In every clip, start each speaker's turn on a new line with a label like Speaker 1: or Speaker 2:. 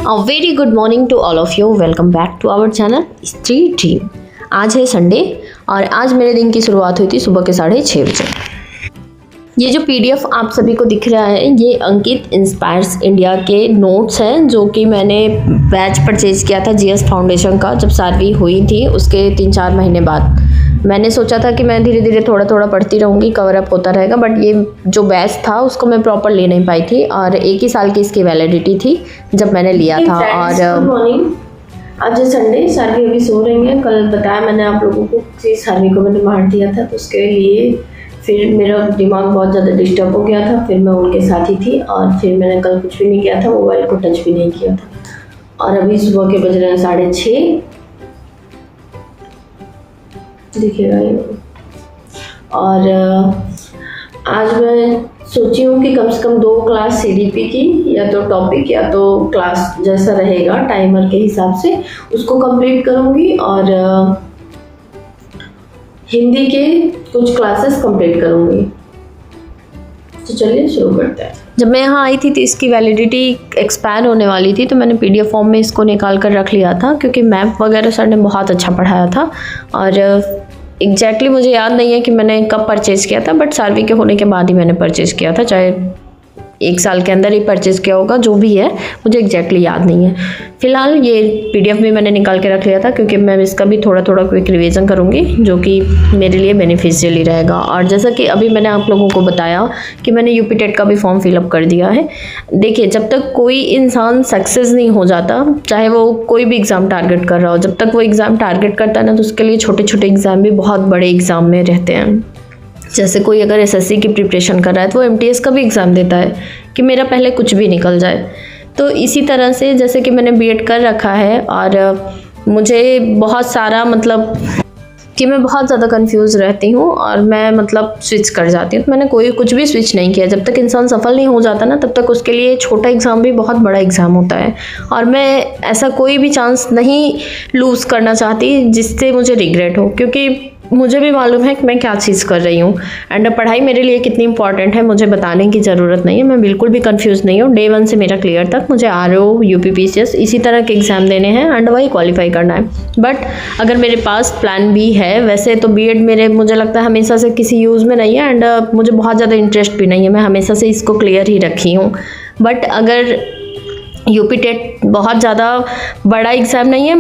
Speaker 1: A very good morning to all of you. Welcome back to our channel Street Dream. आज है Sunday और आज मेरे दिन की शुरुआत हुई थी सुबह के 6:30 बजे। ये जो पीडीएफ आप सभी को दिख रहा है ये अंकित इंस्पायर्स इंडिया के नोट्स हैं जो कि मैंने बैच परचेज किया था जीएस फाउंडेशन का जब 7वीं हुई थी उसके 3-4 महीने बाद। मैंने सोचा था कि मैं धीरे धीरे थोड़ा थोड़ा पढ़ती रहूँगी, कवर अप होता रहेगा, बट ये जो बैच था उसको मैं प्रॉपर ले नहीं पाई थी और 1 ही साल की इसकी वैलिडिटी थी जब मैंने लिया था। और आज संडे, सारवी अभी सो रही हैं। कल बताया मैंने आप लोगों को कि सारवी को मैंने मार दिया था तो उसके लिए फिर मेरा दिमाग बहुत ज़्यादा डिस्टर्ब हो गया था। फिर मैं उनके साथ ही थी और फिर मैंने कल कुछ भी नहीं किया था, मोबाइल को टच भी नहीं किया था। और अभी सुबह के बज रहे हैं 6:30, दिखेगा ये। और आज मैं सोची हूँ कि कम से कम 2 क्लास सीडीपी की, या तो टॉपिक या तो क्लास जैसा रहेगा टाइमर के हिसाब से उसको कंप्लीट करूँगी और हिंदी के कुछ क्लासेस कंप्लीट करूँगी। तो चलिए शुरू करते हैं। जब मैं यहाँ आई थी तो इसकी वैलिडिटी एक्सपायर होने वाली थी तो मैंने पीडीएफ फॉर्म में इसको निकाल कर रख लिया था क्योंकि मैप वगैरह सर ने बहुत अच्छा पढ़ाया था। और एग्जैक्टली मुझे याद नहीं है कि मैंने कब परचेज़ किया था, बट 7वीं के होने के बाद ही मैंने परचेज़ किया था, चाहे 1 साल के अंदर ही परचेज़ किया होगा, जो भी है मुझे एग्जैक्टली याद नहीं है। फ़िलहाल ये पीडीएफ भी मैंने निकाल के रख लिया था क्योंकि मैं इसका भी थोड़ा थोड़ा क्विक रिवीजन करूँगी जो कि मेरे लिए बेनिफिशियल ही रहेगा। और जैसा कि अभी मैंने आप लोगों को बताया कि मैंने यूपी टेट का भी फॉर्म फिलअप कर दिया है। देखिए, जब तक कोई इंसान सक्सेस नहीं हो जाता, चाहे वो कोई भी एग्ज़ाम टारगेट कर रहा हो, जब तक वो एग्ज़ाम टारगेट करता है ना तो उसके लिए छोटे छोटे एग्ज़ाम भी बहुत बड़े एग्ज़ाम में रहते हैं। जैसे कोई अगर एसएससी की प्रिपरेशन कर रहा है तो वो एमटीएस का भी एग्ज़ाम देता है कि मेरा पहले कुछ भी निकल जाए। तो इसी तरह से जैसे कि मैंने बीएड कर रखा है और मुझे बहुत सारा मतलब कि मैं बहुत ज़्यादा कंफ्यूज रहती हूँ और मैं मतलब स्विच कर जाती हूँ। तो मैंने कुछ भी स्विच नहीं किया। जब तक इंसान सफल नहीं हो जाता ना तब तक उसके लिए छोटा एग्ज़ाम भी बहुत बड़ा एग्ज़ाम होता है। और मैं ऐसा कोई भी चांस नहीं लूज़ करना चाहती जिससे मुझे रिग्रेट हो, क्योंकि मुझे भी मालूम है कि मैं क्या चीज़ कर रही हूँ एंड पढ़ाई मेरे लिए कितनी इंपॉर्टेंट है मुझे बताने की ज़रूरत नहीं है। मैं बिल्कुल भी कंफ्यूज नहीं हूँ। डे 1 से मेरा क्लियर तक मुझे आरओ, यूपीपीसीएस इसी तरह के एग्ज़ाम देने हैं एंड वही क्वालिफाई करना है। बट अगर मेरे पास प्लान बी है, वैसे तो बीएड मेरे मुझे लगता है हमेशा से किसी यूज़ में नहीं है एंड मुझे बहुत ज़्यादा इंटरेस्ट भी नहीं है, मैं हमेशा से इसको क्लियर ही रखी हूँ। बट अगर यूपी टेट बहुत ज़्यादा बड़ा एग्ज़ाम नहीं है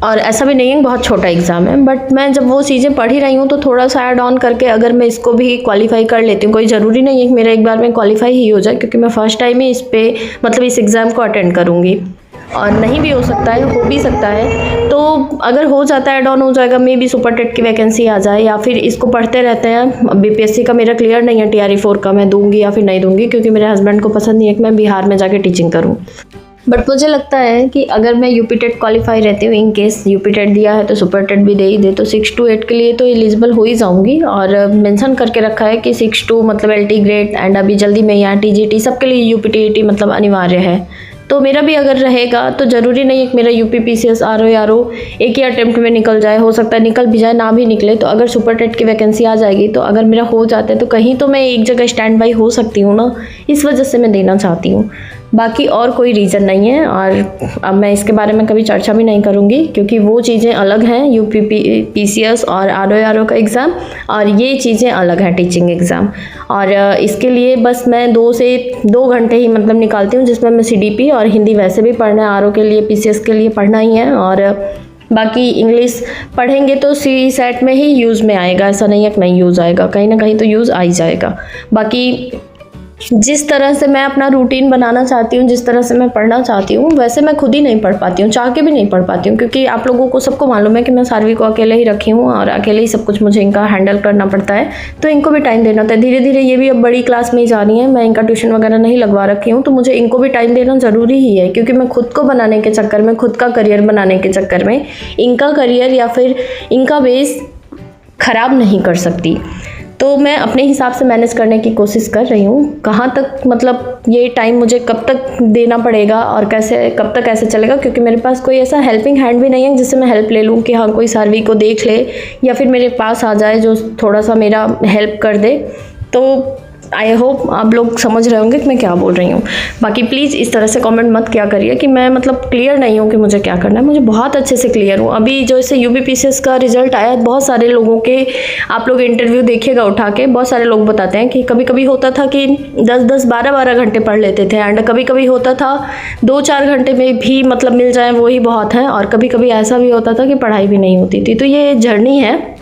Speaker 1: और ऐसा भी नहीं है बहुत छोटा एग्ज़ाम है, बट मैं जब वो चीज़ें पढ़ ही रही हूँ तो थोड़ा सा ऐड ऑन करके अगर मैं इसको भी क्वालिफाई कर लेती हूँ, कोई ज़रूरी नहीं है कि मेरा एक बार में क्वालिफाई ही हो जाए क्योंकि मैं फर्स्ट टाइम ही इस एग्ज़ाम को अटेंड करूँगी और नहीं भी हो सकता है, हो भी सकता है। तो अगर हो जाता है, ऐड ऑन हो जाएगा, मे बी सुपर टेट की वैकेंसी आ जाए या फिर इसको पढ़ते रहते हैं। बीपीएससी का मेरा क्लियर नहीं है, टीआरई 4 का मैं दूंगी या फिर नहीं दूंगी क्योंकि मेरे हस्बैंड को पसंद नहीं है कि मैं बिहार में जाके टीचिंग करूँ। बट मुझे लगता है कि अगर मैं यूपी टेट क्वालिफाई रहती हूँ, इन केस यूपी टेट दिया है तो सुपर टेट भी दे ही दे, तो 6 to 8 के लिए तो एलिजिबल हो ही जाऊँगी। और मेंशन करके रखा है कि 6 to मतलब एलटी ग्रेड एंड अभी जल्दी में यहाँ टीजीटी सबके लिए यूपीटीईटी मतलब अनिवार्य है। तो मेरा भी अगर रहेगा तो ज़रूरी नहीं है कि मेरा यूपीपीसीएस आरओ एक ही अटेम्प्ट में निकल जाए, हो सकता है निकल भी जाए, ना भी निकले। तो अगर सुपर टेट की वैकेंसी आ जाएगी तो अगर मेरा हो जाता है तो कहीं तो मैं एक जगह स्टैंड बाई हो सकती हूँ ना, इस वजह से मैं देना चाहती हूँ। बाकी और कोई रीज़न नहीं है और अब मैं इसके बारे में कभी चर्चा भी नहीं करूँगी क्योंकि वो चीज़ें अलग हैं, यूपीपीसीएस और आरओ का एग्ज़ाम, और ये चीज़ें अलग हैं, टीचिंग एग्ज़ाम। और इसके लिए बस मैं 2 से 2 घंटे ही मतलब निकालती हूँ जिसमें मैं सीडीपी और हिंदी वैसे भी पढ़ना है, आरओ के लिए, पीसीएस के लिए पढ़ना ही है। और बाकी इंग्लिश पढ़ेंगे तो सी सेट में ही यूज़ में आएगा, ऐसा नहीं है कि नहीं यूज़ आएगा, कहीं ना कहीं तो यूज़ आ ही जाएगा। बाकी जिस तरह से मैं अपना रूटीन बनाना चाहती हूँ, जिस तरह से मैं पढ़ना चाहती हूँ, वैसे मैं खुद ही नहीं पढ़ पाती हूँ, चाह के भी नहीं पढ़ पाती हूँ क्योंकि आप लोगों को सबको मालूम है कि मैं सारवी को अकेले ही रखी हूँ और अकेले ही सब कुछ मुझे इनका हैंडल करना पड़ता है। तो इनको भी टाइम देना होता है। धीरे धीरे ये भी अब बड़ी क्लास में ही जा रही है, मैं इनका ट्यूशन वगैरह नहीं लगवा रखी हूँ, तो मुझे इनको भी टाइम देना ज़रूरी ही है क्योंकि मैं खुद को बनाने के चक्कर में, खुद का करियर बनाने के चक्कर में इनका करियर या फिर इनका बेस ख़राब नहीं कर सकती। तो मैं अपने हिसाब से मैनेज करने की कोशिश कर रही हूँ। कहाँ तक मतलब ये टाइम मुझे कब तक देना पड़ेगा और कैसे कब तक ऐसे चलेगा, क्योंकि मेरे पास कोई ऐसा हेल्पिंग हैंड भी नहीं है जिससे मैं हेल्प ले लूँ कि हाँ कोई सारवी को देख ले या फिर मेरे पास आ जाए जो थोड़ा सा मेरा हेल्प कर दे। तो आई होप आप लोग समझ रहे होंगे कि मैं क्या बोल रही हूँ। बाकी प्लीज़ इस तरह से कमेंट मत क्या करिए कि मैं मतलब क्लियर नहीं हूँ कि मुझे क्या करना है। मुझे बहुत अच्छे से क्लियर हूँ। अभी जो इसे UPPCS का रिजल्ट आया, बहुत सारे लोगों के आप लोग इंटरव्यू देखिएगा उठा के, बहुत सारे लोग बताते हैं कि कभी कभी होता था कि 10-10 12-12 घंटे पढ़ लेते थे, एंड कभी कभी होता था 2-4 घंटे में भी मतलब मिल जाए वही बहुत है, और कभी कभी ऐसा भी होता था कि पढ़ाई भी नहीं होती थी। तो ये जर्नी है,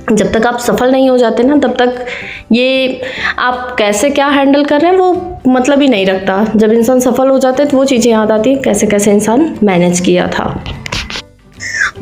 Speaker 1: जब तक आप सफल नहीं हो जाते ना तब तक ये आप कैसे क्या हैंडल कर रहे हैं वो मतलब ही नहीं रखता। जब इंसान सफल हो जाता है तो वो चीज़ें याद आती हैं कैसे कैसे इंसान मैनेज किया था।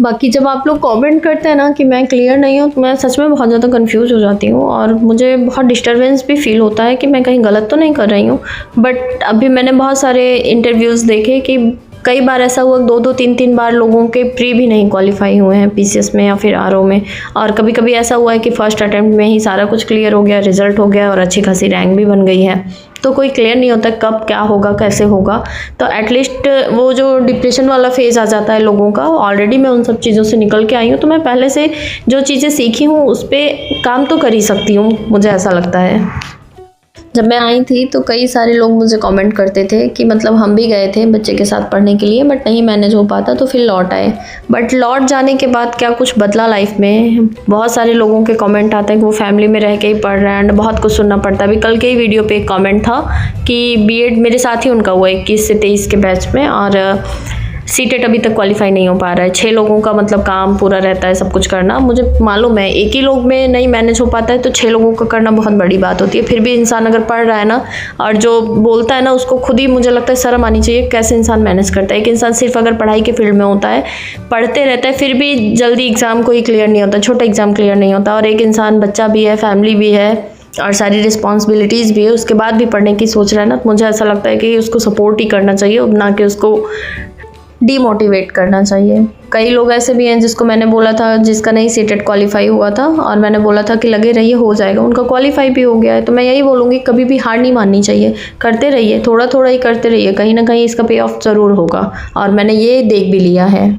Speaker 1: बाकी जब आप लोग कमेंट करते हैं ना कि मैं क्लियर नहीं हूँ, तो मैं सच में बहुत ज़्यादा कंफ्यूज हो जाती हूँ और मुझे बहुत डिस्टर्बेंस भी फील होता है कि मैं कहीं गलत तो नहीं कर रही हूँ। बट अभी मैंने बहुत सारे इंटरव्यूज़ देखे कि कई बार ऐसा हुआ 2-2 3-3 बार लोगों के प्री भी नहीं क्वालिफाई हुए हैं PCS में या फिर RO में, और कभी कभी ऐसा हुआ है कि फर्स्ट अटेम्प्ट में ही सारा कुछ क्लियर हो गया, रिजल्ट हो गया और अच्छी खासी रैंक भी बन गई है। तो कोई क्लियर नहीं होता कब क्या होगा कैसे होगा। तो एटलीस्ट वो जो डिप्रेशन वाला फेज़ आ जाता है लोगों का, ऑलरेडी मैं उन सब चीज़ों से निकल के आई हूँ, तो मैं पहले से जो चीज़ें सीखी हूँ उस पर काम तो कर ही सकती हूँ, मुझे ऐसा लगता है। जब मैं आई थी तो कई सारे लोग मुझे कमेंट करते थे कि मतलब हम भी गए थे बच्चे के साथ पढ़ने के लिए, बट नहीं मैनेज हो पाता तो फिर लौट आए। बट लौट जाने के बाद क्या कुछ बदला लाइफ में? बहुत सारे लोगों के कमेंट आते हैं कि वो फैमिली में रह के ही पढ़ रहे हैं एंड बहुत कुछ सुनना पड़ता है। अभी कल के ही वीडियो पे एक कमेंट था कि BEd मेरे साथ ही उनका हुआ 21 से 23 के बैच में, और CTET अभी तक क्वालिफाई नहीं हो पा रहा है। 6 लोगों का मतलब काम पूरा रहता है सब कुछ करना। मुझे मालूम है एक ही लोग में नहीं मैनेज हो पाता है, तो 6 लोगों का करना बहुत बड़ी बात होती है। फिर भी इंसान अगर पढ़ रहा है ना और जो बोलता है ना उसको खुद ही मुझे लगता है शर्म आनी चाहिए कैसे इंसान मैनेज करता है। एक इंसान सिर्फ अगर पढ़ाई के फील्ड में होता है, पढ़ते रहता है, फिर भी जल्दी एग्ज़ाम कोई क्लियर नहीं होता, छोटा एग्ज़ाम क्लियर नहीं होता, और एक इंसान बच्चा भी है, फैमिली भी है और सारी रिस्पॉन्सिबिलिटीज़ भी है, उसके बाद भी पढ़ने की सोच रहा है ना, तो मुझे ऐसा लगता है कि उसको सपोर्ट ही करना चाहिए, ना कि उसको डीमोटिवेट करना चाहिए। कई लोग ऐसे भी हैं जिसको मैंने बोला था, जिसका नहीं CTET क्वालिफाई हुआ था, और मैंने बोला था कि लगे रहिए हो जाएगा, उनका क्वालिफाई भी हो गया है। तो मैं यही बोलूँगी कभी भी हार नहीं माननी चाहिए, करते रहिए, थोड़ा थोड़ा ही करते रहिए, कहीं ना कहीं इसका पे ऑफ ज़रूर होगा, और मैंने ये देख भी लिया है।